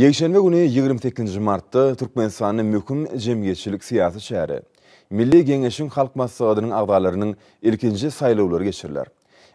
Yekşenbe günü 28 Mart'ta Türkmenistan'ın möhüm jemgyetçilik siyasi şäheri Milli Geňeşiň Halk Maslahatynyň agdalarynyň ilkinji saýlawlary geçirilýär.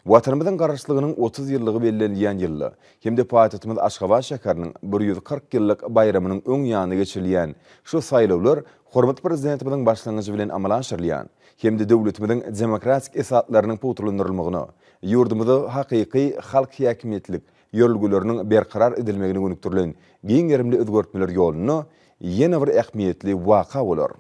Watanymyzyň garaşlygynyň 30 ýyllygy bellenilýän ýylda hemde paýatymyz Aşgabat şäheriniň 140 ýyllyk bayramynyň öň ýanyna geçirilýän şu saýlawlar hormat prezidentimiziň başlangyjy bilen amala aşyrylýan. Hemde döwletimiziň demokratik esatlarynyň putulandyrylmagyny, ýurdumyzda hakyky halk häkimetlik ýörülgüleriniň berkarar edilmegini gönükdirilen giň gerimli özgörtmeler ýoluny ýene bir ähmiýetli waka bolar.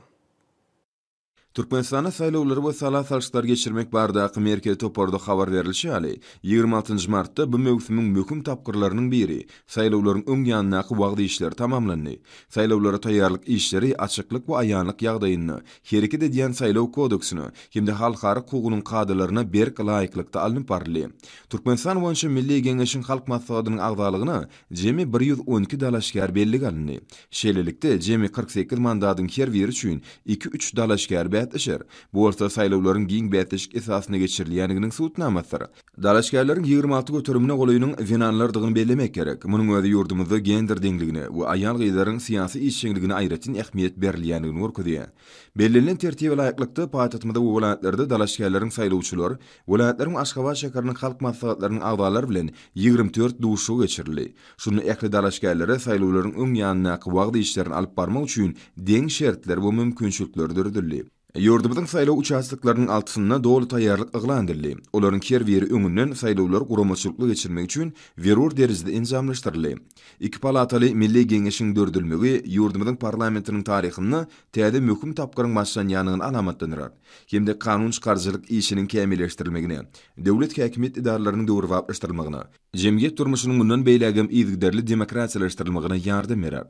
Türkmenistana saýlawlary we salat-salşylar geçirmek bardaky merkezi toparda habar berilýär. 26 Mart'ta bu mewsimiň möhüm tapgyrlarynyň biri saýlawlaryň öň ýanynaky wagty işleri tamamlandy. Saýlawlara taýýarlyk işleri açyklyk we aýanlyk ýagdaýyny, hereket edýän saýlaw kodeksini hemde halkara hukugynyň kadrlaryna berk laýyklykda alınıp barilýar. Türkmenistan boýunça Milli Geňeşiň Halk Maslahatynyň agdalygyny jemi 112 dalaşkar belli alındy. Şeýlelikde jemi 48 mandatyň her biri üçin 2-3 dalaşkar işer. Bu bolsa saýlawlaryň giň bätişik esasyna geçirilýändiginiň suwtnamasyr. Dalaşgarlaryň 26 göterümine golaýynyň finanlardygyny bellemek gerek. Munyň özi ýurdumyzda gender deňligine we aýal gyzlaryň syýasy işçiligine aýratyn ähmiýet berilýändigini görkezýär. Bellenlen tertibe laýyklykda paýatymyzda we welaýatlarda dalaşgarlaryň saýlawçylar, welaýatlaryň Aşgabat şäheriniň halk maslahatlarynyň agdalary bilen 24 duşu geçirildi. Şunu ähli dalaşgarlara saýlawlaryň öň ýanynaky wagty işlerini alyp barmak üçin deň şertler we mümkinçilikler dürdürildi. Ýurdumyzyň saýlaw uçaşlyklarynyň altysyna dowlat taýýarlyk eglan edildi. Olaryň her biri öňünden saýlawlar guramaçylykly geçirmek üçin berur derizde enzamlaşdyryldy. Iki palataly Milli Geňeşiň dördülmegi ýurdumyzyň parlamentiniň taryhyny täze möhüm tapgyryň başlanýanyny alamatlandyrar. Hemde kanun çykarjylyk işiniň kämilleşdirilmegine, döwlet häkimet idaralarynyň döwri wagtlaşdyrylmagyna, jemgyýet durmuşynyň mundan beýlägem izgidärli demokratiýalaşdyrylmagyna ýardam berer.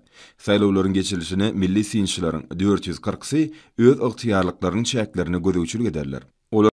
Saýlawlaryň geçirilişine milli synçylaryň 440sy öz ygtyýarlyklarynyň çäklerini gödäwçilik ederler.